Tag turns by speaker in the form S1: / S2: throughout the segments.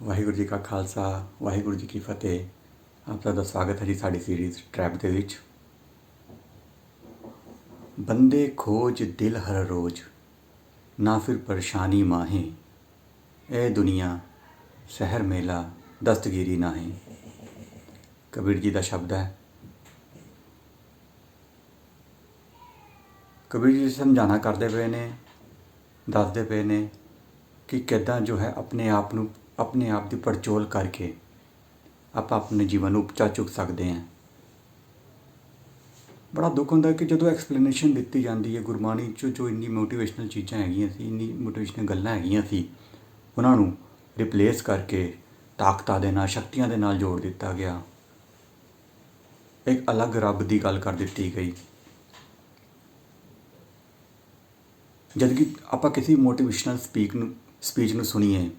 S1: ਵਾਹਿਗੁਰੂ ਜੀ ਕਾ ਖਾਲਸਾ ਵਾਹਿਗੁਰੂ ਜੀ ਕੀ ਫਤਿਹ। ਆਪ ਸਭ ਦਾ ਸਵਾਗਤ ਹੈ ਜੀ ਸਾਡੀ ਸੀਰੀਜ਼ ਟਰੈਪ ਦੇ ਵਿੱਚ। ਬੰਦੇ ਖੋਜ ਦਿਲ ਹਰ ਰੋਜ਼ ਨਾ ਫਿਰ ਪਰੇਸ਼ਾਨੀ ਮਾਹੇ, ਇਹ ਦੁਨੀਆ ਸ਼ਹਿਰ ਮੇਲਾ ਦਸਤਗੀਰੀ ਨਾਹੀਂ। ਕਬੀਰ ਜੀ ਦਾ ਸ਼ਬਦ ਹੈ। ਕਬੀਰ ਜੀ ਸਮਝਾਣਾ ਕਰਦੇ ਪਏ ਨੇ, ਦੱਸਦੇ ਪਏ ਨੇ ਕਿ ਕਿੱਦਾਂ ਜੋ ਹੈ ਆਪਣੇ ਆਪ ਦੀ ਪੜਚੋਲ ਕਰਕੇ ਆਪਾਂ ਆਪਣੇ ਜੀਵਨ ਨੂੰ ਉੱਚਾ ਚੁੱਕ ਸਕਦੇ ਹਾਂ। ਬੜਾ ਦੁੱਖ ਹੁੰਦਾ ਕਿ ਜਦੋਂ ਐਕਸਪਲੇਨੇਸ਼ਨ ਦਿੱਤੀ ਜਾਂਦੀ ਹੈ ਗੁਰਬਾਣੀ 'ਚ, ਜੋ ਇੰਨੀ ਮੋਟੀਵੇਸ਼ਨਲ ਚੀਜ਼ਾਂ ਹੈਗੀਆਂ ਸੀ, ਇੰਨੀ ਮੋਟੀਵੇਸ਼ਨਲ ਗੱਲਾਂ ਹੈਗੀਆਂ ਸੀ, ਉਹਨਾਂ ਨੂੰ ਰਿਪਲੇਸ ਕਰਕੇ ਤਾਕਤਾਂ ਦੇ ਨਾਲ, ਸ਼ਕਤੀਆਂ ਦੇ ਨਾਲ ਜੋੜ ਦਿੱਤਾ ਗਿਆ। ਇੱਕ ਅਲੱਗ ਰੱਬ ਦੀ ਗੱਲ ਕਰ ਦਿੱਤੀ ਗਈ। ਜਦ ਕਿ ਆਪਾਂ ਕਿਸੇ ਮੋਟੀਵੇਸ਼ਨਲ ਸਪੀਚ ਨੂੰ ਸੁਣੀਏ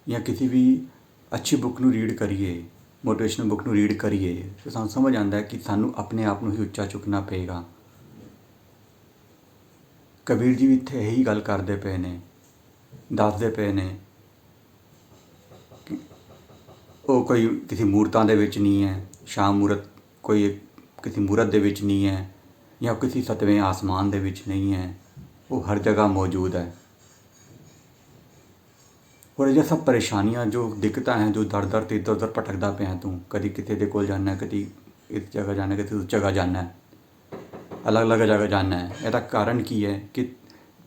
S1: ਜਾਂ ਕਿਸੇ ਵੀ ਅੱਛੀ ਬੁੱਕ ਨੂੰ ਰੀਡ ਕਰੀਏ, ਮੋਟੀਵੇਸ਼ਨਲ ਬੁੱਕ ਨੂੰ ਰੀਡ ਕਰੀਏ, ਤਾਂ ਸਾਨੂੰ ਸਮਝ ਆਉਂਦਾ ਹੈ ਕਿ ਸਾਨੂੰ ਆਪਣੇ ਆਪ ਨੂੰ ਹੀ ਉੱਚਾ ਚੁੱਕਣਾ ਪਏਗਾ। ਕਬੀਰ ਜੀ ਵੀ ਇੱਥੇ ਇਹੀ ਗੱਲ ਕਰਦੇ ਪਏ ਨੇ, ਦੱਸਦੇ ਪਏ ਨੇ ਕਿ ਉਹ ਕੋਈ ਕਿਸੇ ਮੂਰਤਾਂ ਦੇ ਵਿੱਚ ਨਹੀਂ ਹੈ, ਸ਼ਾਮ ਮੂਰਤ ਕੋਈ ਕਿਸੇ ਮੂਰਤ ਦੇ ਵਿੱਚ ਨਹੀਂ ਹੈ, ਜਾਂ ਕਿਸੇ ਸਤਵੇਂ ਆਸਮਾਨ ਦੇ ਵਿੱਚ ਨਹੀਂ ਹੈ, ਉਹ ਹਰ ਜਗ੍ਹਾ ਮੌਜੂਦ ਹੈ। और ये सब परेशानियाँ जो दिक्कतें हैं, जो दर दर इधर उधर भटकदा पिया तू, कभी किसी के कोल जाना, कभी इस जगह जाना, कभी उस जगह जाना, अलग अलग जगह जाना है। इसका कारण की है कि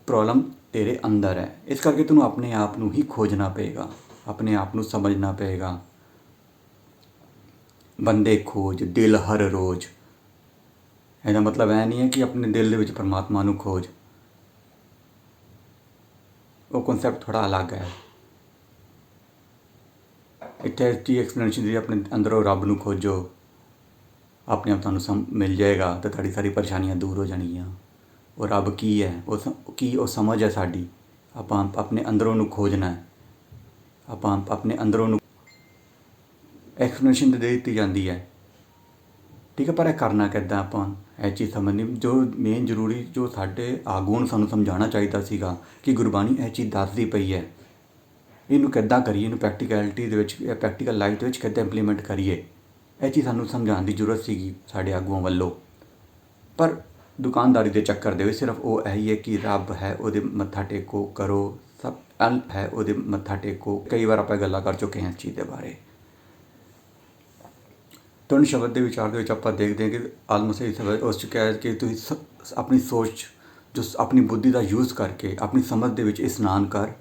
S1: प्रॉब्लम तेरे अंदर है। इस करके तैनूं अपने आप नूं ही खोजना पेगा, अपने आप नूं समझना पेगा। बंदे खोज दिल हर रोज़, ਇਹਦਾ मतलब ਇਹ नहीं है कि अपने दिल ਦੇ ਵਿੱਚ परमात्मा नूं खोज। वो कॉन्सैप्ट थोड़ा अलग है। ਇੱਥੇ ਦੀ ਐਕਸਪਲੇਨੇਸ਼ਨ ਦੀ ਆਪਣੇ ਅੰਦਰੋਂ ਰੱਬ ਨੂੰ ਖੋਜੋ, ਆਪਣੇ ਆਪ ਤੁਹਾਨੂੰ ਮਿਲ ਜਾਏਗਾ ਅਤੇ ਤੁਹਾਡੀ ਸਾਰੀ ਪਰੇਸ਼ਾਨੀਆਂ ਦੂਰ ਹੋ ਜਾਣਗੀਆਂ। ਉਹ ਰੱਬ ਕੀ ਹੈ, ਉਹ ਸਮਝ ਹੈ ਸਾਡੀ। ਆਪਾਂ ਆਪਣੇ ਅੰਦਰੋਂ ਨੂੰ ਖੋਜਣਾ ਹੈ। ਆਪਾਂ ਆਪਣੇ ਅੰਦਰੋਂ ਨੂੰ ਐਕਸਪਲੇਨੇਸ਼ਨ ਦੇ ਦਿੱਤੀ ਜਾਂਦੀ ਹੈ, ਠੀਕ ਹੈ, ਪਰ ਇਹ ਕਰਨਾ ਕਿੱਦਾਂ? ਆਪਾਂ ਇਹ ਚੀਜ਼ ਸਮਝਣੀ ਜੋ ਮੇਨ ਜ਼ਰੂਰੀ, ਜੋ ਸਾਡੇ ਆਗੂ ਨੂੰ ਸਾਨੂੰ ਸਮਝਾਉਣਾ ਚਾਹੀਦਾ ਸੀਗਾ ਕਿ ਗੁਰਬਾਣੀ ਇਹ ਚੀਜ਼ ਦੱਸਦੀ ਪਈ ਹੈ, ਇਹਨੂੰ ਕਿੱਦਾਂ ਕਰੀਏ, ਇਹਨੂੰ ਪ੍ਰੈਕਟੀਕੈਲਿਟੀ ਦੇ ਵਿੱਚ, ਪ੍ਰੈਕਟੀਕਲ ਲਾਈਫ ਦੇ ਵਿੱਚ ਕਿੱਦਾਂ ਇੰਪਲੀਮੈਂਟ ਕਰੀਏ, ਇਹ ਚੀਜ਼ ਸਾਨੂੰ ਸਮਝਾਉਣ ਦੀ ਜ਼ਰੂਰਤ ਸੀਗੀ ਸਾਡੇ ਆਗੂਆਂ ਵੱਲੋਂ। ਪਰ ਦੁਕਾਨਦਾਰੀ ਦੇ ਚੱਕਰ ਦੇ ਵਿੱਚ ਸਿਰਫ ਉਹ ਇਹੀ ਹੈ ਕਿ ਰੱਬ ਹੈ, ਉਹਦੇ ਮੱਥਾ ਟੇਕੋ, ਕਰੋ, ਸਭ ਅਲਪ ਹੈ, ਉਹਦੇ ਮੱਥਾ ਟੇਕੋ। ਕਈ ਵਾਰ ਆਪਾਂ ਗੱਲਾਂ ਕਰ ਚੁੱਕੇ ਹਾਂ ਇਸ ਚੀਜ਼ ਦੇ ਬਾਰੇ। ਤੁਹਾਨੂੰ ਸ਼ਬਦ ਦੇ ਵਿਚਾਰ ਦੇ ਵਿੱਚ ਆਪਾਂ ਦੇਖਦੇ ਹਾਂ ਕਿ ਆਲਮੋਸਟ ਇਹ ਸ਼ਬਦ ਉਸ 'ਚ ਕਿਹਾ ਹੈ ਕਿ ਤੁਸੀਂ ਆਪਣੀ ਸੋਚ, ਜੋ ਆਪਣੀ ਬੁੱਧੀ ਦਾ ਯੂਜ਼ ਕਰਕੇ ਆਪਣੀ ਸਮਝ ਦੇ ਵਿੱਚ ਇਸ਼ਨਾਨ ਕਰ,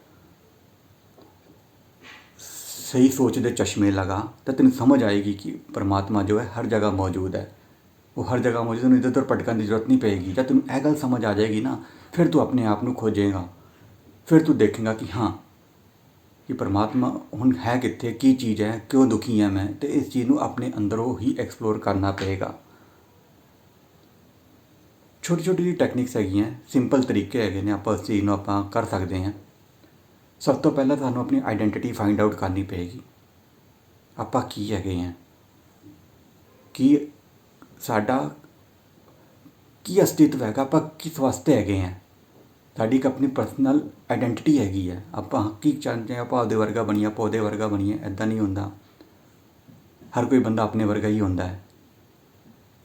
S1: सही सोच दे चश्मे लगा, तो तेन समझ आएगी कि परमात्मा जो है हर जगह मौजूद है। वो हर जगह मौजूद है, इधर उधर भटकने की जरूरत नहीं पेगी। जब तेन यह गल समझ आ जाएगी ना, फिर तू अपने आप को खोजेगा, फिर तू देखेगा कि हाँ कि परमात्मा हुण है कित्थे, की चीज़ है, क्यों दुखी है मैं, तो इस चीज़ को अपने अंदरों ही एक्सप्लोर करना पेगा। छोटी छोटी जी टैक्निक्स हैगियां, सिंपल तरीके हैगे ने, आप इस चीज़ को आप कर सकते हैं। सब तो पहले ਤੁਹਾਨੂੰ ਆਪਣੀ ਆਈਡੈਂਟੀਟੀ ਫਾइंड आउट करनी पेगी। ਆਪਾਂ ਕੀ ਹੈਗੇ ਹਾਂ, ਕੀ ਸਾਡਾ ਕੀ ਅਸਤਿਤਵ ਹੈਗਾ, ਆਪਾਂ ਕਿਸ ਵਾਸਤੇ ਹੈਗੇ ਹਾਂ। ਸਾਡੀ ਇੱਕ ਆਪਣੀ ਪਰਸਨਲ ਆਈਡੈਂਟੀਟੀ ਹੈਗੀ ਹੈ। ਆਪਾਂ ਕੀ ਚਾਹੁੰਦੇ ਹਾਂ, ਆਪਾਂ ਉਹਦੇ ਵਰਗਾ ਬਣੀਏ, ਆਪਾਂ ਉਹਦੇ ਵਰਗਾ ਬਣੀਏ, ਇੱਦਾਂ ਨਹੀਂ ਹੁੰਦਾ। ਹਰ ਕੋਈ ਬੰਦਾ ਆਪਣੇ ਵਰਗਾ ਹੀ ਹੁੰਦਾ ਹੈ,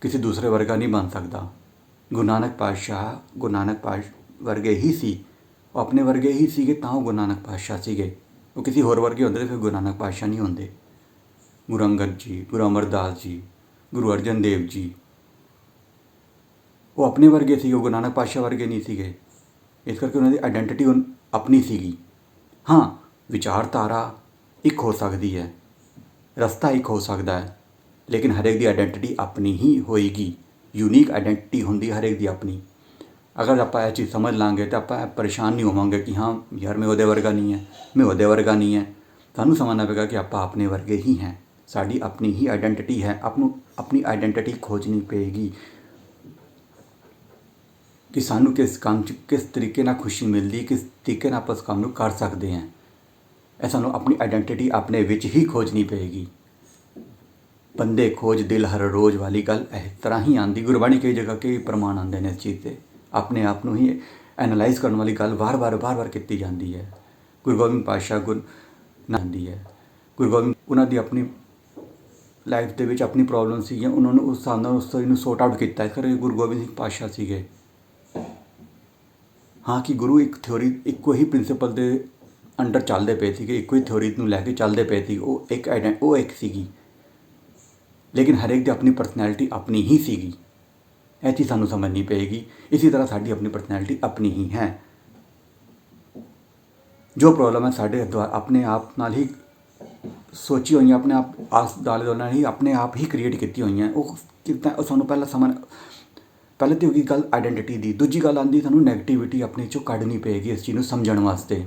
S1: ਕਿਸੇ ਦੂਸਰੇ ਵਰਗਾ ਨਹੀਂ ਬਣ ਸਕਦਾ। ਗੁਰੂ ਨਾਨਕ ਪਾਤਸ਼ਾਹ ਵਰਗੇ ਹੀ ਸੀ, ਉਹ ਆਪਣੇ ਵਰਗੇ ਹੀ ਸੀਗੇ ਤਾਂ ਉਹ ਗੁਰੂ ਨਾਨਕ ਪਾਤਸ਼ਾਹ ਸੀਗੇ। ਉਹ ਕਿਸੇ ਹੋਰ ਵਰਗੇ ਹੁੰਦੇ ਤਾਂ ਫਿਰ ਗੁਰੂ ਨਾਨਕ ਪਾਤਸ਼ਾਹ ਨਹੀਂ ਹੁੰਦੇ। ਗੁਰੂ ਅੰਗਦ ਜੀ, ਗੁਰੂ ਅਮਰਦਾਸ ਜੀ, ਗੁਰੂ ਅਰਜਨ ਦੇਵ ਜੀ, ਉਹ ਆਪਣੇ ਵਰਗੇ ਸੀਗੇ, ਉਹ ਗੁਰੂ ਨਾਨਕ ਪਾਤਸ਼ਾਹ ਵਰਗੇ ਨਹੀਂ ਸੀਗੇ। ਇਸ ਕਰਕੇ ਉਹਨਾਂ ਦੀ ਆਈਡੈਂਟੀਟੀ ਆਪਣੀ ਸੀਗੀ। ਹਾਂ, ਵਿਚਾਰਧਾਰਾ ਇੱਕ ਹੋ ਸਕਦੀ ਹੈ, ਰਸਤਾ ਇੱਕ ਹੋ ਸਕਦਾ ਹੈ, ਲੇਕਿਨ ਹਰੇਕ ਦੀ ਆਈਡੈਂਟੀਟੀ ਆਪਣੀ ਹੀ ਹੋਏਗੀ। ਯੂਨੀਕ ਆਈਡੈਂਟੀਟੀ ਹੁੰਦੀ ਹਰੇਕ ਦੀ ਆਪਣੀ। अगर आप यह चीज़ समझ लाँगे तो आप परेशान नहीं होवांगे कि हाँ यार मैं ਉਹਦੇ वर्गा नहीं है, मैं ਉਹਦੇ वर्गा नहीं है। सानू समझना पेगा कि आप अपने वर्गे ही हैं, साड़ी अपनी ही आइडेंटिटी है। अपनी आइडेंटिटी खोजनी पेगी कि सानू किस काम किस तरीके नाल खुशी मिलती, किस तरीके नाल आप उस काम नूं कर सकते हैं। ਇਹ सानू अपनी आइडेंटिटी अपने विच ही खोजनी पेगी। बंदे खोज दिल हर रोज़ वाली गल इस तरह ही आती। गुरबाणी कई जगह कई प्रमाण आते हैं इस चीज़ से। अपने आप को ही एनालाइज़ करने वाली गल बार बार की जाती है। गुरु गोबिंद पातशाह ਨਾ ਹੁੰਦੀ ਹੈ। ਗੁਰੂ ਗੋਬਿੰਦ ਉਹਨਾਂ ਦੀ ਆਪਣੀ ਲਾਈਫ ਦੇ ਵਿੱਚ ਆਪਣੀ ਪ੍ਰੋਬਲਮ ਸੀਗੀਆਂ, ਉਹਨਾਂ ਨੂੰ ਉਸ ਹਿਸਾਬ ਨਾਲ ਉਸ ਤੋਂ ਇਹਨੂੰ ਸੋਰਟ ਆਊਟ ਕੀਤਾ। ਇਸ ਕਰਕੇ ਗੁਰੂ ਗੋਬਿੰਦ ਸਿੰਘ ਪਾਤਸ਼ਾਹ ਸੀਗੇ। ਹਾਂ ਕਿ ਗੁਰੂ ਇੱਕ ਥਿਓਰੀ, ਇੱਕੋ ਹੀ ਪ੍ਰਿੰਸੀਪਲ ਦੇ ਅੰਡਰ ਚੱਲਦੇ ਪਏ ਸੀਗੇ, ਇੱਕੋ ਹੀ ਥਿਓਰੀ ਨੂੰ ਲੈ ਕੇ ਚੱਲਦੇ ਪਏ ਸੀ। ਉਹ ਇੱਕ ਸੀਗੀ, ਲੇਕਿਨ ਹਰੇਕ ਦੀ ਆਪਣੀ ਪਰਸਨੈਲਿਟੀ ਆਪਣੀ ਹੀ ਸੀਗੀ। ਇਹ ਚੀਜ਼ ਸਾਨੂੰ ਸਮਝਣੀ ਪਏਗੀ। ਇਸੇ ਤਰ੍ਹਾਂ ਸਾਡੀ ਆਪਣੀ ਪਰਸਨੈਲਿਟੀ ਆਪਣੀ ਹੀ ਹੈ। ਜੋ ਪ੍ਰੋਬਲਮ ਹੈ ਸਾਡੇ ਆਪਣੇ ਆਪ ਨਾਲ ਹੀ ਸੋਚੀ ਹੋਈਆਂ, ਆਪਣੇ ਆਪ ਆਸ ਦੁਆਲੇ ਨਾਲ ਹੀ ਆਪਣੇ ਆਪ ਹੀ ਕ੍ਰੀਏਟ ਕੀਤੀ ਹੋਈਆਂ। ਉਹ ਕਿੱਦਾਂ, ਉਹ ਸਾਨੂੰ ਪਹਿਲੇ ਤਾਂ ਹੋ ਗਈ ਗੱਲ ਆਈਡੈਂਟੀਟੀ ਦੀ। ਦੂਜੀ ਗੱਲ ਆਉਂਦੀ ਸਾਨੂੰ ਨੈਗੇਟਿਵਿਟੀ ਆਪਣੇ 'ਚੋਂ ਕੱਢਣੀ ਪਏਗੀ ਇਸ ਚੀਜ਼ ਨੂੰ ਸਮਝਣ ਵਾਸਤੇ।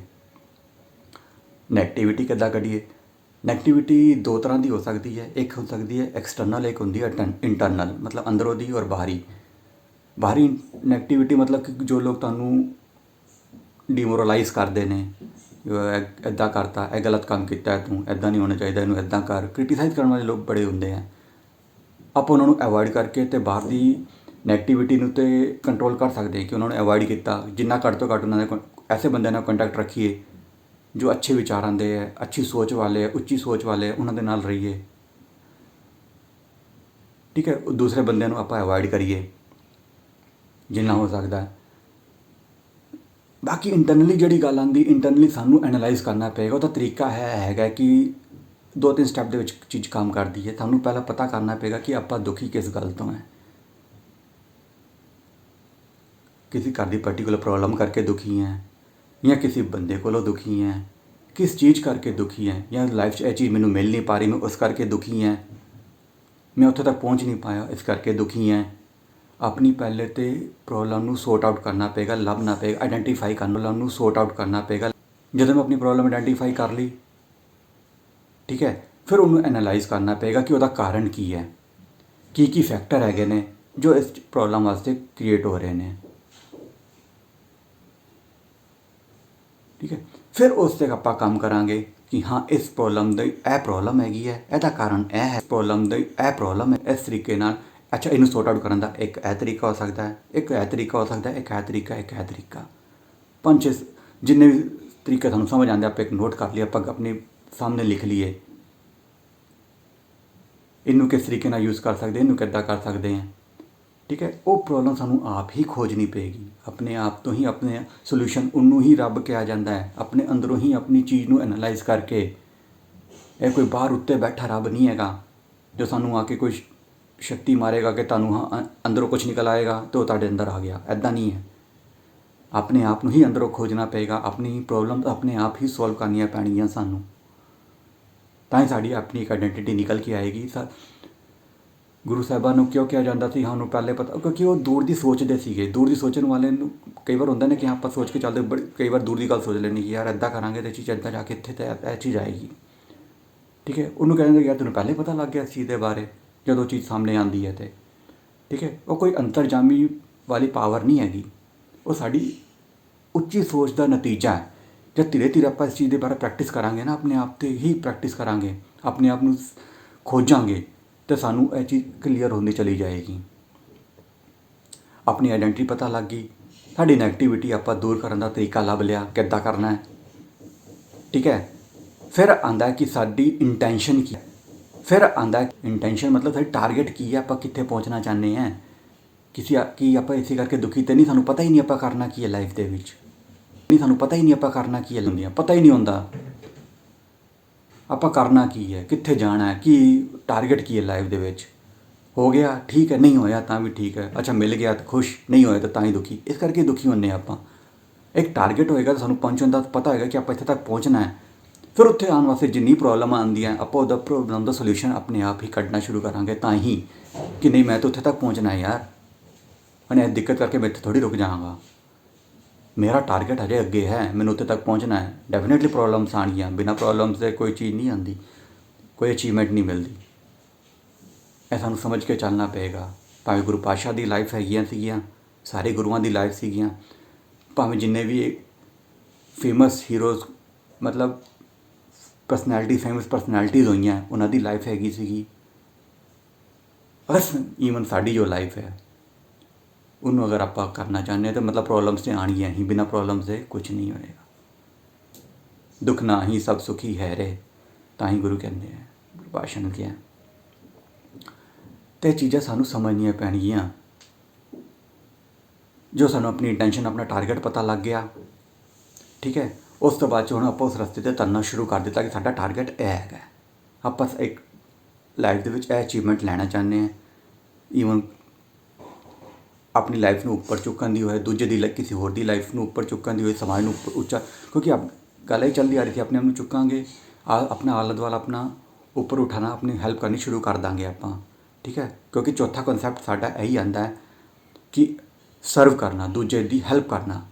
S1: ਨੈਗੇਟਿਵਿਟੀ ਕਿੱਦਾਂ ਕੱਢੀਏ? ਨੈਗੇਟਿਵਿਟੀ ਦੋ ਤਰ੍ਹਾਂ ਦੀ ਹੋ ਸਕਦੀ ਹੈ। ਇੱਕ ਹੋ ਸਕਦੀ ਹੈ ਐਕਸਟਰਨਲ, ਇੱਕ ਹੁੰਦੀ ਹੈ ਇੰਟਰਨਲ, ਮਤਲਬ ਅੰਦਰੋਂ ਦੀ ਔਰ ਬਾਹਰੀ। ਬਾਹਰੀ ਨੈਗੇਟਿਵਿਟੀ ਮਤਲਬ ਕਿ ਜੋ ਲੋਕ ਤੁਹਾਨੂੰ ਡੀਮੋਰਲਾਈਜ਼ ਕਰਦੇ ਨੇ, ਇੱਦਾਂ ਕਰਤਾ, ਇਹ ਗਲਤ ਕੰਮ ਕੀਤਾ ਹੈ ਤੂੰ, ਇੱਦਾਂ ਨਹੀਂ ਹੋਣਾ ਚਾਹੀਦਾ, ਇਹਨੂੰ ਇੱਦਾਂ ਕਰ। ਕ੍ਰਿਟੀਸਾਈਜ਼ ਕਰਨ ਵਾਲੇ ਲੋਕ ਬੜੇ ਹੁੰਦੇ ਆ। ਆਪਾਂ ਉਹਨਾਂ ਨੂੰ ਅਵੋਇਡ ਕਰਕੇ ਅਤੇ ਬਾਹਰ ਦੀ ਨੈਗੇਟਿਵਿਟੀ ਨੂੰ ਤਾਂ ਕੰਟਰੋਲ ਕਰ ਸਕਦੇ ਕਿ ਉਹਨਾਂ ਨੂੰ ਅਵੋਇਡ ਕੀਤਾ। ਜਿੰਨਾ ਘੱਟ ਤੋਂ ਘੱਟ ਉਹਨਾਂ ਦੇ ਐਸੇ ਬੰਦਿਆਂ ਨਾਲ ਕੰਟੈਕਟ ਰੱਖੀਏ ਜੋ ਅੱਛੇ ਵਿਚਾਰਾਂ ਦੇ ਹੈ, ਅੱਛੀ ਸੋਚ ਵਾਲੇ ਹੈ, ਉੱਚੀ ਸੋਚ ਵਾਲੇ, ਉਹਨਾਂ ਦੇ ਨਾਲ ਰਹੀਏ। ਠੀਕ ਹੈ, ਦੂਸਰੇ ਬੰਦਿਆਂ ਨੂੰ ਆਪਾਂ ਅਵੋਇਡ ਕਰੀਏ ਜਿੰਨਾ ਹੋ ਸਕਦਾ। ਬਾਕੀ ਇੰਟਰਨਲੀ ਜਿਹੜੀ ਗੱਲ ਆਉਂਦੀ, ਇੰਟਰਨਲੀ ਸਾਨੂੰ ਐਨਾਲਾਈਜ਼ ਕਰਨਾ ਪਏਗਾ। ਉਹਦਾ ਤਰੀਕਾ ਹੈਗਾ ਕਿ 2-3 ਸਟੈਪ ਦੇ ਵਿੱਚ ਚੀਜ਼ ਕੰਮ ਕਰਦੀ ਹੈ। ਸਾਨੂੰ ਪਹਿਲਾਂ ਪਤਾ ਕਰਨਾ ਪਏਗਾ ਕਿ ਆਪਾਂ ਦੁਖੀ ਕਿਸ ਗੱਲ ਤੋਂ ਹੈ। ਕਿਸੇ ਘਰ ਦੀ ਪਰਟੀਕੂਲਰ ਪ੍ਰੋਬਲਮ ਕਰਕੇ ਦੁਖੀ ਹੈ, ਜਾਂ ਕਿਸੇ ਬੰਦੇ ਕੋਲੋਂ ਦੁਖੀ ਹੈ, ਕਿਸ ਚੀਜ਼ ਕਰਕੇ ਦੁਖੀ ਹੈ, ਜਾਂ ਲਾਈਫ 'ਚ ਇਹ ਚੀਜ਼ ਮੈਨੂੰ ਮਿਲ ਨਹੀਂ ਪਾ ਰਹੀ, ਮੈਂ ਉਸ ਕਰਕੇ ਦੁਖੀ ਹੈ, ਮੈਂ ਉੱਥੇ ਤੱਕ ਪਹੁੰਚ ਨਹੀਂ ਪਾਇਆ, ਇਸ ਕਰਕੇ ਦੁਖੀ ਹੈ। ਆਪਣੀ ਪਹਿਲੇ ਤਾਂ ਪ੍ਰੋਬਲਮ ਨੂੰ ਸੋਰਟ ਆਊਟ ਕਰਨਾ ਪਏਗਾ, ਲੱਭਣਾ ਪਏਗਾ, ਆਈਡੈਂਟੀਫਾਈ ਕਰਨਾ, ਪ੍ਰੋਬਲਮ ਨੂੰ ਸੋਰਟ ਆਊਟ ਕਰਨਾ ਪਏਗਾ। ਜਦੋਂ ਮੈਂ ਆਪਣੀ ਪ੍ਰੋਬਲਮ ਆਈਡੈਂਟੀਫਾਈ ਕਰ ਲਈ, ਠੀਕ ਹੈ, ਫਿਰ ਉਹਨੂੰ ਐਨਾਲਾਈਜ਼ ਕਰਨਾ ਪਏਗਾ ਕਿ ਉਹਦਾ ਕਾਰਨ ਕੀ ਹੈ, ਕੀ ਫੈਕਟਰ ਹੈਗੇ ਨੇ ਜੋ ਇਸ ਪ੍ਰੋਬਲਮ ਵਾਸਤੇ ਕ੍ਰੀਏਟ ਹੋ ਰਹੇ ਨੇ। ਠੀਕ ਹੈ, ਫਿਰ ਉਸ 'ਤੇ ਆਪਾਂ ਕੰਮ ਕਰਾਂਗੇ ਕਿ ਹਾਂ ਇਸ ਪ੍ਰੋਬਲਮ ਦੀ ਇਹ ਪ੍ਰੋਬਲਮ ਹੈਗੀ ਹੈ, ਇਹਦਾ ਕਾਰਨ ਇਹ ਹੈ, ਪ੍ਰੋਬਲਮ ਦੀ ਇਹ ਪ੍ਰੋਬਲਮ ਹੈ। ਇਸ ਤਰੀਕੇ ਨਾਲ ਅੱਛਾ ਇਹਨੂੰ ਸੋਰਟ ਆਊਟ ਕਰਨ ਦਾ ਇੱਕ ਇਹ ਤਰੀਕਾ ਹੋ ਸਕਦਾ ਹੈ, ਇੱਕ ਇਹ ਤਰੀਕਾ ਹੋ ਸਕਦਾ ਹੈ, ਇੱਕ ਇਹ ਤਰੀਕਾ, ਇੱਕ ਇਹ ਤਰੀਕਾ। 5-6 ਜਿੰਨੇ ਵੀ ਤਰੀਕੇ ਤੁਹਾਨੂੰ ਸਮਝ ਆਉਂਦੇ ਆਪਾਂ ਇੱਕ ਨੋਟ ਕਰ ਲਈਏ, ਆਪਾਂ ਆਪਣੇ ਸਾਹਮਣੇ ਲਿਖ ਲਈਏ। ਇਹਨੂੰ ਕਿਸ ਤਰੀਕੇ ਨਾਲ ਯੂਜ਼ ਕਰ ਸਕਦੇ, ਇਹਨੂੰ ਕਿੱਦਾਂ ਕਰ ਸਕਦੇ ਹਾਂ। ਠੀਕ ਹੈ, ਉਹ ਪ੍ਰੋਬਲਮ ਸਾਨੂੰ ਆਪ ਹੀ ਖੋਜਣੀ ਪਏਗੀ। ਆਪਣੇ ਆਪ ਤੋਂ ਹੀ ਆਪਣੇ ਸੋਲਿਊਸ਼ਨ, ਉਹਨੂੰ ਹੀ ਰੱਬ ਕਿਹਾ ਜਾਂਦਾ ਹੈ। ਆਪਣੇ ਅੰਦਰੋਂ ਹੀ ਆਪਣੀ ਚੀਜ਼ ਨੂੰ ਐਨਾਲਾਈਜ਼ ਕਰਕੇ। ਇਹ ਕੋਈ ਬਾਹਰ ਉੱਤੇ ਬੈਠਾ ਰੱਬ ਨਹੀਂ ਹੈਗਾ ਜੋ ਸਾਨੂੰ ਆ ਕੇ ਕੋਈ ਸ਼ਕਤੀ ਮਾਰੇਗਾ ਕਿ ਤੁਹਾਨੂੰ ਹਾਂ ਅੰਦਰੋਂ ਕੁਛ ਨਿਕਲ ਆਏਗਾ ਅਤੇ ਉਹ ਤੁਹਾਡੇ ਅੰਦਰ ਆ ਗਿਆ। ਇੱਦਾਂ ਨਹੀਂ ਹੈ। ਆਪਣੇ ਆਪ ਨੂੰ ਹੀ ਅੰਦਰੋਂ ਖੋਜਣਾ ਪਏਗਾ। ਆਪਣੀ ਪ੍ਰੋਬਲਮ ਆਪਣੇ ਆਪ ਹੀ ਸੋਲਵ ਕਰਨੀਆਂ ਪੈਣਗੀਆਂ ਸਾਨੂੰ, ਤਾਂ ਹੀ ਸਾਡੀ ਆਪਣੀ ਇੱਕ ਆਈਡੈਂਟੀਟੀ ਨਿਕਲ ਕੇ ਆਏਗੀ। ਗੁਰੂ ਸਾਹਿਬਾਨ ਨੂੰ ਕਿਉਂ ਕਿਹਾ ਜਾਂਦਾ ਸੀ ਸਾਨੂੰ ਪਹਿਲੇ ਪਤਾ, ਕਿਉਂਕਿ ਉਹ ਦੂਰ ਦੀ ਸੋਚਦੇ ਸੀਗੇ। ਦੂਰ ਦੀ ਸੋਚਣ ਵਾਲੇ ਨੂੰ ਕਈ ਵਾਰ ਹੁੰਦਾ ਨੇ ਕਿ ਆਪਾਂ ਸੋਚ ਕੇ ਚੱਲਦੇ, ਕਈ ਵਾਰ ਦੂਰ ਦੀ ਗੱਲ ਸੋਚ ਲੈਂਦੇ ਕਿ ਯਾਰ ਇੱਦਾਂ ਕਰਾਂਗੇ ਤਾਂ ਚੀਜ਼ ਇੱਦਾਂ ਜਾ ਕੇ ਇੱਥੇ ਤਾਂ ਇਹ ਚੀਜ਼ ਆਏਗੀ। ਠੀਕ ਹੈ, ਉਹਨੂੰ ਕਹਿੰਦੇ ਯਾਰ ਤੈਨੂੰ ਪਹਿਲੇ ਪਤਾ ਲੱਗ ਗਿਆ ਇਸ ਚੀਜ਼ ਦੇ ਬਾਰੇ, ਜਦੋਂ ਚੀਜ਼ ਸਾਹਮਣੇ ਆਉਂਦੀ ਹੈ ਅਤੇ ਠੀਕ ਹੈ, ਉਹ ਕੋਈ ਅੰਤਰਜਾਮੀ ਵਾਲੀ ਪਾਵਰ ਨਹੀਂ ਹੈਗੀ। ਉਹ ਸਾਡੀ ਉੱਚੀ ਸੋਚ ਦਾ ਨਤੀਜਾ ਹੈ। ਜਦ ਧੀਰੇ ਧੀਰੇ ਆਪਾਂ ਇਸ ਚੀਜ਼ ਦੇ ਬਾਰੇ ਪ੍ਰੈਕਟਿਸ ਕਰਾਂਗੇ ਨਾ, ਆਪਣੇ ਆਪ 'ਤੇ ਹੀ ਪ੍ਰੈਕਟਿਸ ਕਰਾਂਗੇ, ਆਪਣੇ ਆਪ ਨੂੰ ਖੋਜਾਂਗੇ, ਅਤੇ ਸਾਨੂੰ ਇਹ ਚੀਜ਼ ਕਲੀਅਰ ਹੁੰਦੀ ਚਲੀ ਜਾਏਗੀ। ਆਪਣੀ ਆਈਡੈਂਟੀਟੀ ਪਤਾ ਲੱਗ ਗਈ, ਸਾਡੀ ਨੈਗੇਟਿਵਿਟੀ ਆਪਾਂ ਦੂਰ ਕਰਨ ਦਾ ਤਰੀਕਾ ਲੱਭ ਲਿਆ, ਕਿੱਦਾਂ ਕਰਨਾ ਹੈ। ਠੀਕ ਹੈ, ਫਿਰ ਆਉਂਦਾ ਕਿ ਸਾਡੀ ਇੰਟੈਂਸ਼ਨ ਕੀ ਹੈ। ਫਿਰ ਆਉਂਦਾ ਇੰਟੈਂਸ਼ਨ ਮਤਲਬ ਸਾਡੀ ਟਾਰਗੇਟ ਕੀ ਹੈ, ਆਪਾਂ ਕਿੱਥੇ ਪਹੁੰਚਣਾ ਚਾਹੁੰਦੇ ਹਾਂ। ਕੀ ਆਪਾਂ ਇਸੇ ਕਰਕੇ ਦੁਖੀ ਤਾਂ ਨਹੀਂ, ਸਾਨੂੰ ਪਤਾ ਹੀ ਨਹੀਂ ਆਪਾਂ ਕਰਨਾ ਕੀ ਹੈ ਲਾਈਫ ਦੇ ਵਿੱਚ। ਸਾਨੂੰ ਪਤਾ ਹੀ ਨਹੀਂ ਆਪਾਂ ਕਰਨਾ ਕੀ ਹੈ, ਪਤਾ ਹੀ ਨਹੀਂ ਹੁੰਦਾ ਆਪਾਂ ਕਰਨਾ ਕੀ ਹੈ, ਕਿੱਥੇ ਜਾਣਾ ਹੈ, ਕੀ ਟਾਰਗੇਟ ਕੀ ਹੈ ਲਾਈਫ ਦੇ ਵਿੱਚ। ਹੋ ਗਿਆ ਠੀਕ ਹੈ, ਨਹੀਂ ਹੋਇਆ ਤਾਂ ਵੀ ਠੀਕ ਹੈ, ਅੱਛਾ ਮਿਲ ਗਿਆ ਤਾਂ ਖੁਸ਼, ਨਹੀਂ ਹੋਇਆ ਤਾਂ ਹੀ ਦੁਖੀ। ਇਸ ਕਰਕੇ ਦੁਖੀ ਹੁੰਦੇ ਆਪਾਂ। ਇੱਕ ਟਾਰਗੇਟ ਹੋਏਗਾ ਤਾਂ ਸਾਨੂੰ ਪਹੁੰਚਣ ਦਾ ਪਤਾ ਹੋਏਗਾ ਕਿ ਆਪਾਂ ਇੱਥੇ ਤੱਕ ਪਹੁੰਚਣਾ ਹੈ। ਫਿਰ ਉੱਥੇ ਆਉਣ ਵਾਸਤੇ ਜਿੰਨੀ ਪ੍ਰੋਬਲਮਾਂ ਆਉਂਦੀਆਂ, ਆਪਾਂ ਉਹਦਾ ਪ੍ਰੋਬਲਮ ਦਾ ਸੋਲਿਊਸ਼ਨ ਆਪਣੇ ਆਪ ਹੀ ਕੱਢਣਾ ਸ਼ੁਰੂ ਕਰਾਂਗੇ। ਤਾਂ ਹੀ ਕਿ ਨਹੀਂ ਮੈਂ ਤਾਂ ਉੱਥੇ ਤੱਕ ਪਹੁੰਚਣਾ ਹੈ ਯਾਰ, ਮੈंने ਇਹ ਦਿੱਕਤ ਕਰਕੇ ਮੈਂ ਇੱਥੇ ਥੋੜ੍ਹੀ ਰੁਕ ਜਾਵਾਂਗਾ। ਮੇਰਾ ਟਾਰਗੇਟ ਹਜੇ ਅੱਗੇ ਹੈ, ਮੈਨੂੰ ਉੱਥੇ ਤੱਕ ਪਹੁੰਚਣਾ ਹੈ। ਡੈਫੀਨੇਟਲੀ ਪ੍ਰੋਬਲਮਸ ਆਉਣਗੀਆਂ, ਬਿਨਾਂ ਪ੍ਰੋਬਲਮਸ ਦੇ ਕੋਈ ਚੀਜ਼ ਨਹੀਂ ਆਉਂਦੀ, ਕੋਈ ਅਚੀਵਮੈਂਟ ਨਹੀਂ ਮਿਲਦੀ। ਇਹ ਸਾਨੂੰ ਸਮਝ ਕੇ ਚੱਲਣਾ ਪਏਗਾ। ਭਾਵੇਂ ਗੁਰੂ ਪਾਤਸ਼ਾਹ ਦੀ ਲਾਈਫ ਹੈਗੀਆਂ ਸੀਗੀਆਂ, ਸਾਰੇ ਗੁਰੂਆਂ ਦੀ ਲਾਈਫ ਸੀਗੀਆਂ, ਭਾਵੇਂ ਜਿੰਨੇ ਵੀ ਫੇਮਸ ਹੀਰੋਜ਼ ਮਤਲਬ ਫੇਮਸ ਪਰਸਨੈਲਿਟੀਜ਼ ਹੋਈਆਂ, ਉਹਨਾਂ ਦੀ ਲਾਈਫ ਹੈਗੀ ਸੀਗੀ। ਬਸ ਈਵਨ ਸਾਡੀ ਜੋ ਲਾਈਫ ਹੈ ਉਹਨੂੰ ਅਗਰ ਆਪਾਂ ਕਰਨਾ ਚਾਹੁੰਦੇ ਹਾਂ ਤਾਂ ਮਤਲਬ ਪ੍ਰੋਬਲਮਸ ਤਾਂ ਆਉਣਗੀਆਂ ਹੀ, ਬਿਨਾਂ ਪ੍ਰੋਬਲਮਸ ਦੇ ਕੁਝ ਨਹੀਂ ਹੋਏਗਾ। ਦੁੱਖ ਨਾ ਹੀ ਸਭ ਸੁਖੀ ਹੈ ਰੇ, ਤਾਂ ਹੀ ਗੁਰੂ ਕਹਿੰਦੇ ਆ ਭਾਸ਼ਣ ਕਿਹਾ। ਤੇ ਇਹ ਚੀਜ਼ਾਂ ਸਾਨੂੰ ਸਮਝਣੀਆਂ ਪੈਣਗੀਆਂ। ਜੋ ਸਾਨੂੰ ਆਪਣੀ ਇੰਟੈਂਸ਼ਨ, ਆਪਣਾ ਟਾਰਗੇਟ ਪਤਾ ਲੱਗ ਗਿਆ, ਠੀਕ ਹੈ, ਉਸ ਤੋਂ ਬਾਅਦ 'ਚ ਹੁਣ ਆਪਾਂ ਉਸ ਰਸਤੇ 'ਤੇ ਤੁਰਨਾ ਸ਼ੁਰੂ ਕਰ ਦਿੱਤਾ ਕਿ ਸਾਡਾ ਟਾਰਗੇਟ ਇਹ ਹੈਗਾ, ਆਪਾਂ ਇੱਕ ਲਾਈਫ ਦੇ ਵਿੱਚ ਇਹ ਅਚੀਵਮੈਂਟ ਲੈਣਾ ਚਾਹੁੰਦੇ ਹਾਂ। ਈਵਨ ਆਪਣੀ ਲਾਈਫ ਨੂੰ ਉੱਪਰ ਚੁੱਕਣ ਦੀ ਹੋਏ, ਦੂਜੇ ਦੀ ਕਿਸੇ ਹੋਰ ਦੀ ਲਾਈਫ ਨੂੰ ਉੱਪਰ ਚੁੱਕਣ ਦੀ ਹੋਏ, ਸਮਾਜ ਨੂੰ ਉੱਚਾ, ਕਿਉਂਕਿ ਗੱਲ ਇਹ ਚੱਲਦੀ ਆ ਰਹੀ ਸੀ, ਆਪਣੇ ਆਪ ਨੂੰ ਚੁੱਕਾਂਗੇ, ਆਪਣਾ ਆਲਾ ਦੁਆਲਾ ਆਪਣਾ ਉੱਪਰ ਉਠਾਉਣਾ, ਆਪਣੀ ਹੈਲਪ ਕਰਨੀ ਸ਼ੁਰੂ ਕਰ ਦਾਂਗੇ ਆਪਾਂ, ਠੀਕ ਹੈ। ਕਿਉਂਕਿ ਚੌਥਾ ਕਨਸੈਪਟ ਸਾਡਾ ਇਹੀ ਆਉਂਦਾ ਹੈ ਕਿ ਸਰਵ ਕਰਨਾ, ਦੂਜੇ ਦੀ ਹੈਲਪ ਕਰਨਾ,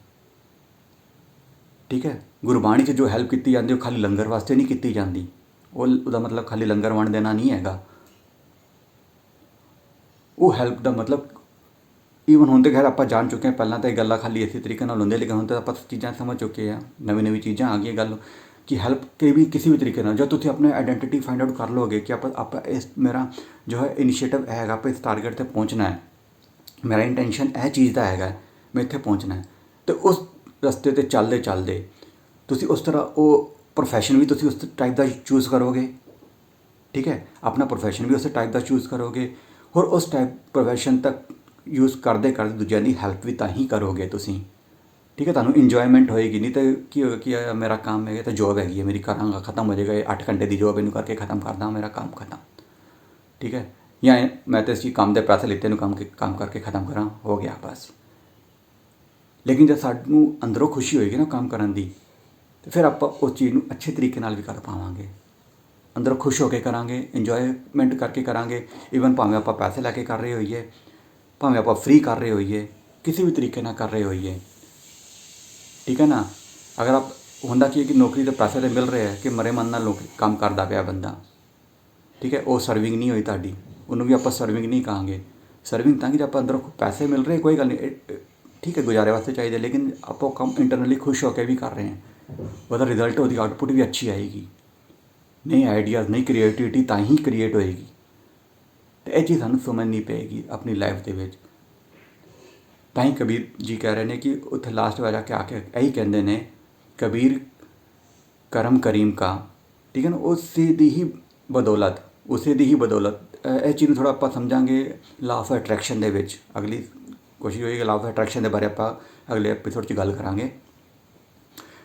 S1: ਠੀਕ ਹੈ। ਗੁਰਬਾਣੀ 'ਚ ਜੋ ਹੈਲਪ ਕੀਤੀ ਜਾਂਦੀ ਉਹ ਖਾਲੀ ਲੰਗਰ ਵਾਸਤੇ ਨਹੀਂ ਕੀਤੀ ਜਾਂਦੀ, ਉਹਦਾ ਮਤਲਬ ਖਾਲੀ ਲੰਗਰ ਵੰਡ ਦੇਣਾ ਨਹੀਂ ਹੈਗਾ। ਉਹ ਹੈਲਪ ਦਾ ਮਤਲਬ ਈਵਨ ਹੁਣ ਤਾਂ ਖੈਰ ਆਪਾਂ ਜਾਣ ਚੁੱਕੇ ਹਾਂ, ਪਹਿਲਾਂ ਤਾਂ ਇਹ ਗੱਲਾਂ ਖਾਲੀ ਇਸੇ ਤਰੀਕੇ ਨਾਲ ਹੁੰਦੀਆਂ, ਲੇਕਿਨ ਹੁਣ ਤਾਂ ਆਪਾਂ ਚੀਜ਼ਾਂ ਸਮਝ ਚੁੱਕੇ ਹਾਂ, ਨਵੀਂ ਚੀਜ਼ਾਂ ਆ ਗਈਆਂ ਗੱਲ ਕਿ ਹੈਲਪ ਕਿਸੇ ਵੀ ਤਰੀਕੇ ਨਾਲ, ਜਦ ਤੁਸੀਂ ਆਪਣੇ ਆਈਡੈਂਟੀਟੀ ਫਾਈਂਡ ਆਊਟ ਕਰ ਲਓਗੇ ਕਿ ਆਪਾਂ ਇਸ ਮੇਰਾ ਜੋ ਹੈ ਇਨੀਸ਼ੀਏਟਿਵ ਹੈਗਾ, ਆਪਾਂ ਇਸ ਟਾਰਗੇਟ 'ਤੇ ਪਹੁੰਚਣਾ ਹੈ, ਮੇਰਾ ਇੰਟੈਂਸ਼ਨ ਇਹ ਚੀਜ਼ ਦਾ ਹੈਗਾ, ਮੈਂ ਇੱਥੇ ਪਹੁੰਚਣਾ ਹੈ, ਅਤੇ ਉਸ ਰਸਤੇ 'ਤੇ ਚੱਲਦੇ ਤੁਸੀਂ ਉਸ ਤਰ੍ਹਾਂ ਉਹ ਪ੍ਰੋਫੈਸ਼ਨ ਵੀ ਤੁਸੀਂ ਉਸ ਟਾਈਪ ਦਾ ਚੂਜ਼ ਕਰੋਗੇ, ਠੀਕ ਹੈ। ਆਪਣਾ ਪ੍ਰੋਫੈਸ਼ਨ ਵੀ ਉਸ ਟਾਈਪ ਦਾ ਚੂਜ਼ ਕਰੋਗੇ, ਔਰ ਉਸ ਟਾਈਪ ਪ੍ਰੋਫੈਸ਼ਨ ਤੱਕ ਯੂਜ਼ ਕਰਦੇ ਦੂਜਿਆਂ ਦੀ ਹੈਲਪ ਵੀ ਤਾਂ ਹੀ ਕਰੋਗੇ ਤੁਸੀਂ, ਠੀਕ ਹੈ। ਤੁਹਾਨੂੰ ਇੰਜੋਇਮੈਂਟ ਹੋਏਗੀ, ਨਹੀਂ ਤਾਂ ਕੀ ਹੋਏਗਾ ਕਿ ਮੇਰਾ ਕੰਮ ਹੈਗਾ ਤਾਂ ਜੋਬ ਹੈਗੀ ਹੈ ਮੇਰੀ, ਕਰਾਂਗਾ, ਖਤਮ ਹੋ ਜਾਏਗਾ, 8 ਘੰਟੇ ਦੀ ਜੋਬ ਇਹਨੂੰ ਕਰਕੇ ਖਤਮ ਕਰਦਾ, ਮੇਰਾ ਕੰਮ ਖਤਮ, ਠੀਕ ਹੈ। ਜਾਂ ਮੈਂ ਤਾਂ ਇਸ ਚੀਜ਼ ਕੰਮ ਦੇ ਪੈਸੇ ਲਿੱਤੇ ਨੂੰ ਕੰਮ ਕਰਕੇ ਖਤਮ ਕਰਾਂ, ਹੋ ਗਿਆ ਬਸ। ਲੇਕਿਨ ਜਦ ਸਾਨੂੰ ਅੰਦਰੋਂ ਖੁਸ਼ੀ ਹੋਏਗੀ ਨਾ ਕੰਮ ਕਰਨ ਦੀ, ਅਤੇ ਫਿਰ ਆਪਾਂ ਉਸ ਚੀਜ਼ ਨੂੰ ਅੱਛੇ ਤਰੀਕੇ ਨਾਲ ਵੀ ਕਰ ਪਾਵਾਂਗੇ, ਅੰਦਰੋਂ ਖੁਸ਼ ਹੋ ਕੇ ਕਰਾਂਗੇ, ਇੰਜੋਇਮੈਂਟ ਕਰਕੇ ਕਰਾਂਗੇ। ਈਵਨ ਭਾਵੇਂ ਆਪਾਂ ਪੈਸੇ ਲੈ ਕੇ ਕਰ ਰਹੇ ਹੋਈਏ, ਭਾਵੇਂ ਆਪਾਂ ਫ੍ਰੀ ਕਰ ਰਹੇ ਹੋਈਏ, ਕਿਸੇ ਵੀ ਤਰੀਕੇ ਨਾਲ ਕਰ ਰਹੇ ਹੋਈਏ, ਠੀਕ ਹੈ ਨਾ। ਅਗਰ ਹੁੰਦਾ ਕੀ ਹੈ ਕਿ ਨੌਕਰੀ ਦੇ ਪੈਸੇ ਤਾਂ ਮਿਲ ਰਹੇ ਹੈ ਕਿ ਮਰੇ ਮਨ ਨਾਲ ਕੰਮ ਕਰਦਾ ਪਿਆ ਬੰਦਾ, ਠੀਕ ਹੈ, ਉਹ ਸਰਵਿੰਗ ਨਹੀਂ ਹੋਈ ਤੁਹਾਡੀ, ਉਹਨੂੰ ਵੀ ਆਪਾਂ ਸਰਵਿੰਗ ਨਹੀਂ ਕਹਾਂਗੇ। ਸਰਵਿੰਗ ਤਾਂ ਕਿ ਜੇ ਆਪਾਂ ਅੰਦਰੋਂ ਪੈਸੇ ਮਿਲ ਰਹੇ, ਕੋਈ ਗੱਲ ਨਹੀਂ, ਠੀਕ ਹੈ, ਗੁਜ਼ਾਰੇ ਵਾਸਤੇ ਚਾਹੀਦੇ, ਲੇਕਿਨ ਆਪਾਂ ਕੰਮ ਇੰਟਰਨਲੀ ਖੁਸ਼ ਹੋ ਕੇ ਵੀ ਕਰ ਰਹੇ ਹਾਂ, ਉਹਦਾ ਰਿਜ਼ਲਟ, ਉਹਦੀ ਆਊਟਪੁੱਟ ਵੀ ਅੱਛੀ ਆਏਗੀ। ਨਏ ਆਈਡੀਆਜ਼, ਨਈ ਕ੍ਰੀਏਟੀਵਿਟੀ ਤਾਂ ਹੀ ਕ੍ਰੀਏਟ ਹੋਏਗੀ, ਅਤੇ ਇਹ ਚੀਜ਼ ਸਾਨੂੰ ਸਮਝਣੀ ਪਏਗੀ ਆਪਣੀ ਲਾਈਫ ਦੇ ਵਿੱਚ। ਤਾਂ ਹੀ ਕਬੀਰ ਜੀ ਕਹਿ ਰਹੇ ਨੇ ਕਿ ਉੱਥੇ ਲਾਸਟ ਵਾਰ ਜਾ ਕੇ ਆ ਕੇ ਇਹੀ ਕਹਿੰਦੇ ਨੇ, ਕਬੀਰ ਕਰਮ ਕਰੀਮ ਕਾ, ਠੀਕ ਹੈ ਨਾ, ਉਸੇ ਦੀ ਹੀ ਬਦੌਲਤ ਇਹ ਚੀਜ਼ ਨੂੰ ਥੋੜ੍ਹਾ ਆਪਾਂ ਸਮਝਾਂਗੇ ਲਾਅ ਆਫ ਅਟਰੈਕਸ਼ਨ ਦੇ ਵਿੱਚ। ਅਗਲੀ ਕੋਸ਼ਿਸ਼ ਹੋਏਗੀ ਲਾਅ ਆਫ ਅਟਰੈਕਸ਼ਨ ਦੇ ਬਾਰੇ ਆਪਾਂ ਅਗਲੇ ਐਪੀਸੋਡ 'ਚ ਗੱਲ ਕਰਾਂਗੇ।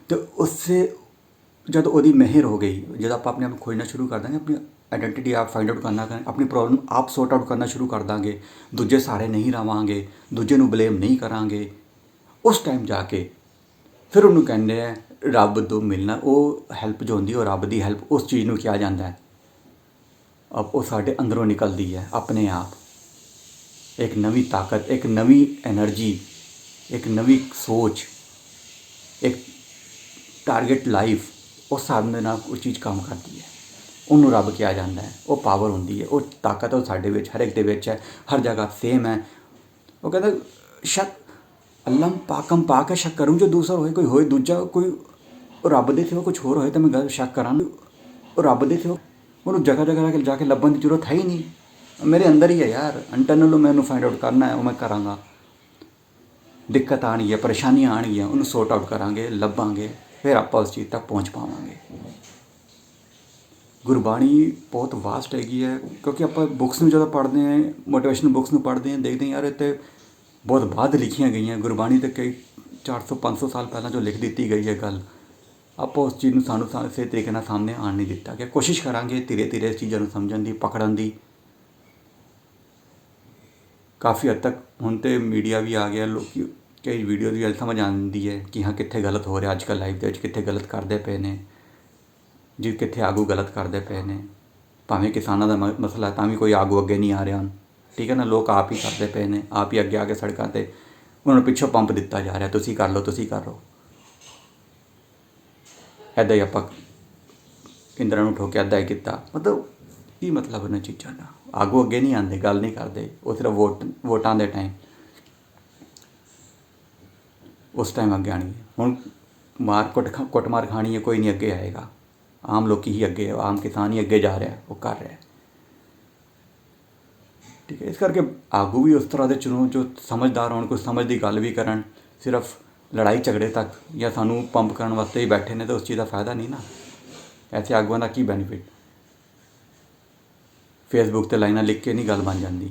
S1: ਅਤੇ ਜਦ ਉਹਦੀ ਮਿਹਰ ਹੋ ਗਈ, ਜਦੋਂ ਆਪਾਂ ਆਪਣੇ ਆਪ ਨੂੰ ਖੋਜਣਾ ਸ਼ੁਰੂ ਕਰ ਦਾਂਗੇ, ਆਪਣੀ ਆਈਡੈਂਟੀਟੀ ਆਪ ਫਾਈਂਡ ਆਊਟ ਕਰਨਾ, ਆਪਣੀ ਪ੍ਰੋਬਲਮ ਆਪ ਸੌਰਟ ਆਊਟ ਕਰਨਾ ਸ਼ੁਰੂ ਕਰ ਦਾਂਗੇ, ਦੂਜੇ ਸਹਾਰੇ ਨਹੀਂ ਰਵਾਂਗੇ, ਦੂਜੇ ਨੂੰ ਬਲੇਮ ਨਹੀਂ ਕਰਾਂਗੇ, ਉਸ ਟਾਈਮ ਜਾ ਕੇ ਫਿਰ ਉਹਨੂੰ ਕਹਿੰਦੇ ਆ ਰੱਬ ਤੋਂ ਮਿਲਣਾ। ਉਹ ਹੈਲਪ ਜੋ ਹੁੰਦੀ, ਉਹ ਰੱਬ ਦੀ ਹੈਲਪ, ਉਸ ਚੀਜ਼ ਨੂੰ ਕਿਹਾ ਜਾਂਦਾ ਹੈ। ਉਹ ਸਾਡੇ ਅੰਦਰੋਂ ਨਿਕਲਦੀ ਹੈ ਆਪਣੇ ਆਪ, ਇੱਕ ਨਵੀਂ ਤਾਕਤ, ਇੱਕ ਨਵੀਂ ਐਨਰਜੀ, ਇੱਕ ਨਵੀਂ ਸੋਚ, ਇੱਕ ਟਾਰਗੇਟ ਲਾਈਫ, ਉਸ ਹਿਸਾਬ ਦੇ ਨਾਲ ਉਹ ਚੀਜ਼ ਕੰਮ ਕਰਦੀ ਹੈ, ਉਹਨੂੰ ਰੱਬ ਕਿਹਾ ਜਾਂਦਾ ਹੈ। ਉਹ ਪਾਵਰ ਹੁੰਦੀ ਹੈ, ਉਹ ਤਾਕਤ, ਉਹ ਸਾਡੇ ਵਿੱਚ, ਹਰ ਇੱਕ ਦੇ ਵਿੱਚ ਹੈ, ਹਰ ਜਗ੍ਹਾ ਸੇਮ ਹੈ। ਉਹ ਕਹਿੰਦਾ ਸ਼ੱਕ ਅੱਲਮ ਪਾਕਮ ਪਾ ਕੇ ਸ਼ੱਕ ਕਰੂੰ, ਜੋ ਦੂਸਰਾ ਹੋਏ ਦੂਜਾ, ਕੋਈ ਰੱਬ ਦੇ ਸਿਵਾ ਕੁਛ ਹੋਰ ਹੋਏ ਤਾਂ ਮੈਂ ਗੱਲ ਸ਼ੱਕ ਕਰਾਂਗਾ। ਉਹ ਰੱਬ ਦੇ ਸਿਵਾ ਉਹਨੂੰ ਜਗ੍ਹਾ ਜਾ ਕੇ ਲੱਭਣ ਦੀ ਜ਼ਰੂਰਤ ਹੈ ਹੀ ਨਹੀਂ, ਮੇਰੇ ਅੰਦਰ ਹੀ ਹੈ ਯਾਰ, ਇੰਟਰਨਲ ਮੈਂ ਉਹਨੂੰ ਫਾਈਂਡ ਆਊਟ ਕਰਨਾ ਹੈ, ਉਹ ਮੈਂ ਕਰਾਂਗਾ। ਦਿੱਕਤ ਆਉਣਗੀਆਂ, ਪਰੇਸ਼ਾਨੀਆਂ ਆਉਣਗੀਆਂ, ਉਹਨੂੰ ਸੌਰਟ ਆਊਟ ਕਰਾਂਗੇ, ਲੱਭਾਂਗੇ, ਫਿਰ ਆਪਾਂ ਉਸ ਚੀਜ਼ ਤੱਕ ਪਹੁੰਚ ਪਾਵਾਂਗੇ। ਗੁਰਬਾਣੀ ਬਹੁਤ ਵਾਸਟ ਹੈਗੀ ਹੈ, ਕਿਉਂਕਿ ਆਪਾਂ ਬੁੱਕਸ ਨੂੰ ਜਦੋਂ ਪੜ੍ਹਦੇ ਹਾਂ, ਮੋਟੀਵੇਸ਼ਨਲ ਬੁੱਕਸ ਨੂੰ ਪੜ੍ਹਦੇ ਹਾਂ, ਦੇਖਦੇ ਹਾਂ ਯਾਰ ਇਹ ਤਾਂ ਬਹੁਤ ਬਾਅਦ ਲਿਖੀਆਂ ਗਈਆਂ। ਗੁਰਬਾਣੀ ਤਾਂ ਕਈ 400-500 ਸਾਲ ਪਹਿਲਾਂ ਜੋ ਲਿਖ ਦਿੱਤੀ ਗਈ ਹੈ ਗੱਲ, ਆਪਾਂ ਉਸ ਚੀਜ਼ ਨੂੰ ਸਾਨੂੰ ਇਸੇ ਤਰੀਕੇ ਨਾਲ ਸਾਹਮਣੇ ਆਉਣ ਨਹੀਂ ਦਿੱਤਾ ਗਿਆ। ਕੋਸ਼ਿਸ਼ ਕਰਾਂਗੇ ਧੀਰੇ ਇਸ ਚੀਜ਼ਾਂ ਨੂੰ ਸਮਝਣ ਦੀ, ਪਕੜਨ ਦੀ। ਕਾਫੀ ਹੱਦ ਤੱਕ ਹੁਣ ਤਾਂ ਮੀਡੀਆ ਵੀ ਆ ਗਿਆ, ਲੋਕ ਕਈ ਵੀਡੀਓ ਦੀ ਗੱਲ ਸਮਝ ਆਉਂਦੀ ਹੈ ਕਿ ਹਾਂ ਕਿੱਥੇ ਗਲਤ ਹੋ ਰਿਹਾ ਅੱਜ ਕੱਲ੍ਹ ਲਾਈਫ ਦੇ ਵਿੱਚ, ਕਿੱਥੇ ਗਲਤ ਕਰਦੇ ਪਏ ਨੇ ਜੀ, ਕਿੱਥੇ ਆਗੂ ਗਲਤ ਕਰਦੇ ਪਏ ਨੇ। ਭਾਵੇਂ ਕਿਸਾਨਾਂ ਦਾ ਮਸਲਾ ਤਾਂ ਵੀ ਕੋਈ ਆਗੂ ਅੱਗੇ ਨਹੀਂ ਆ ਰਿਹਾ, ਠੀਕ ਹੈ ਨਾ, ਲੋਕ ਆਪ ਹੀ ਕਰਦੇ ਪਏ ਨੇ, ਆਪ ਹੀ ਅੱਗੇ ਆ ਕੇ ਸੜਕਾਂ 'ਤੇ ਉਹਨਾਂ ਨੂੰ ਪਿੱਛੋਂ ਪੰਪ ਦਿੱਤਾ ਜਾ ਰਿਹਾ, ਤੁਸੀਂ ਕਰ ਲਓ, ਤੁਸੀਂ ਕਰ ਲਓ। ਇੱਦਾਂ ਹੀ ਆਪਾਂ ਇੰਦਰਾਂ ਨੂੰ ਠੋਕਿਆ, ਇੱਦਾਂ ਹੀ ਕੀਤਾ, ਮਤਲਬ ਕੀ ਮਤਲਬ ਉਹਨਾਂ ਚੀਜ਼ਾਂ ਦਾ। ਆਗੂ ਅੱਗੇ ਨਹੀਂ ਆਉਂਦੇ, ਗੱਲ ਨਹੀਂ ਕਰਦੇ, ਉਹ ਸਿਰਫ ਵੋਟਾਂ ਦੇ ਟਾਈਮ, ਉਸ ਟਾਈਮ ਅੱਗੇ ਆਉਣਗੇ। ਹੁਣ ਕੁੱਟਮਾਰ ਖਾਣੀ ਹੈ, ਕੋਈ ਨਹੀਂ ਅੱਗੇ ਆਏਗਾ, ਆਮ ਲੋਕ ਹੀ ਅੱਗੇ, ਆਮ ਕਿਸਾਨ ਹੀ ਅੱਗੇ ਜਾ ਰਿਹਾ, ਉਹ ਕਰ ਰਿਹਾ, ਠੀਕ ਹੈ। ਇਸ ਕਰਕੇ ਆਗੂ ਵੀ ਉਸ ਤਰ੍ਹਾਂ ਦੇ ਚੁਣੋ ਜੋ ਸਮਝਦਾਰ ਹੋਣ, ਕੋਈ ਸਮਝ ਦੀ ਗੱਲ ਵੀ ਕਰਨ, ਸਿਰਫ ਲੜਾਈ ਝਗੜੇ ਤੱਕ ਜਾਂ ਸਾਨੂੰ ਪੰਪ ਕਰਨ ਵਾਸਤੇ ਹੀ ਬੈਠੇ ਨੇ ਤਾਂ ਉਸ ਚੀਜ਼ ਦਾ ਫਾਇਦਾ ਨਹੀਂ ਨਾ। ਐਸੇ ਆਗੂਆਂ ਦਾ ਕੀ ਬੈਨੀਫਿਟ। ਫੇਸਬੁੱਕ 'ਤੇ ਲਾਈਨਾਂ ਲਿਖ ਕੇ ਨਹੀਂ ਗੱਲ ਬਣ ਜਾਂਦੀ,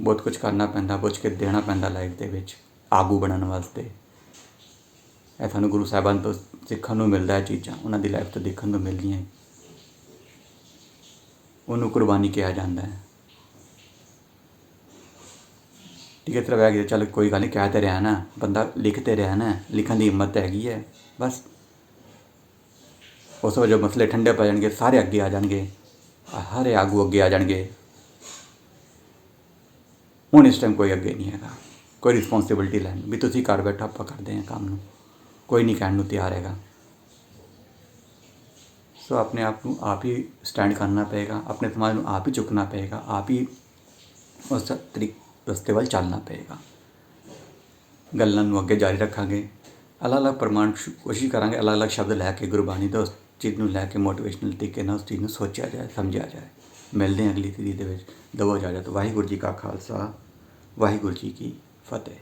S1: ਬਹੁਤ ਕੁਝ ਕਰਨਾ ਪੈਂਦਾ, ਪੁੱਛ ਕੇ ਦੇਣਾ ਪੈਂਦਾ ਲਾਈਫ ਦੇ ਵਿੱਚ ਆਗੂ ਬਣਨ ਵਾਸਤੇ। ਇਹ ਸਾਨੂੰ ਗੁਰੂ ਸਾਹਿਬਾਨ ਤੋਂ ਸਿੱਖਣ ਨੂੰ ਮਿਲਦਾ, ਇਹ ਚੀਜ਼ਾਂ ਉਹਨਾਂ ਦੀ ਲਾਈਫ ਤੋਂ ਦੇਖਣ ਨੂੰ ਮਿਲਦੀਆਂ। ਉਹਨੂੰ ਕੁਰਬਾਨੀ ਕਿਹਾ ਜਾਂਦਾ ਹੈ। ਠੀਕ ਹੈ, ਤਰ੍ਹਾਂ ਬਹਿ ਗਿਆ, ਚੱਲ ਕੋਈ ਗੱਲ ਨਹੀਂ, ਕਹਿ ਤਾਂ ਰਿਹਾ ਨਾ ਬੰਦਾ, ਲਿਖ ਤੇ ਰਿਹਾ ਨਾ, ਲਿਖਣ ਦੀ ਹਿੰਮਤ ਹੈਗੀ ਹੈ ਬਸ। ਉਸ ਵਜੋਂ ਮਸਲੇ ਠੰਡੇ ਪੈ ਜਾਣਗੇ, ਸਾਰੇ ਅੱਗੇ ਆ ਜਾਣਗੇ, ਸਾਰੇ ਆਗੂ ਅੱਗੇ ਆ ਜਾਣਗੇ। ਹੁਣ ਇਸ ਟਾਈਮ ਕੋਈ ਅੱਗੇ ਨਹੀਂ ਹੈਗਾ, ਕੋਈ ਰਿਸਪੋਂਸੀਬਿਲਿਟੀ ਲੈਣ ਵੀ ਤੁਸੀਂ ਘਰ ਬੈਠੋ, ਆਪਾਂ ਕਰਦੇ ਹਾਂ ਕੰਮ ਨੂੰ, ਕੋਈ ਨਹੀਂ ਕਹਿਣ ਨੂੰ ਤਿਆਰ ਹੈਗਾ। ਸੋ ਆਪਣੇ ਆਪ ਨੂੰ ਆਪ ਹੀ ਸਟੈਂਡ ਕਰਨਾ ਪਏਗਾ, ਆਪਣੇ ਸਮਾਜ ਨੂੰ ਆਪ ਹੀ ਚੁੱਕਣਾ ਪਏਗਾ, ਆਪ ਹੀ ਉਸ ਰਸਤੇ ਵੱਲ ਚੱਲਣਾ ਪਏਗਾ। ਗੱਲਾਂ ਨੂੰ ਅੱਗੇ ਜਾਰੀ ਰੱਖਾਂਗੇ, ਅਲੱਗ-ਅਲੱਗ ਪ੍ਰਮਾਣ ਕੋਸ਼ਿਸ਼ ਕਰਾਂਗੇ, ਅਲੱਗ-ਅਲੱਗ ਸ਼ਬਦ ਲੈ ਕੇ ਗੁਰਬਾਣੀ ਤੋਂ ਉਸ ਚੀਜ਼ ਨੂੰ ਲੈ ਕੇ ਮੋਟੀਵੇਸ਼ਨਲ ਤਰੀਕੇ ਨਾਲ ਉਸ ਚੀਜ਼ ਨੂੰ ਸੋਚਿਆ ਜਾਏ, ਸਮਝਿਆ ਜਾਏ। ਮਿਲਦੇ ਹਾਂ ਅਗਲੀ ਸੀਰੀਜ਼ ਦੇ ਵਿੱਚ। ਦਵੋ ਇਜਾਜ਼ਤ। ਵਾਹਿਗੁਰੂ ਜੀ ਕਾ ਖਾਲਸਾ, ਵਾਹਿਗੁਰੂ ਜੀ ਕੀ ਫਤਿਹ।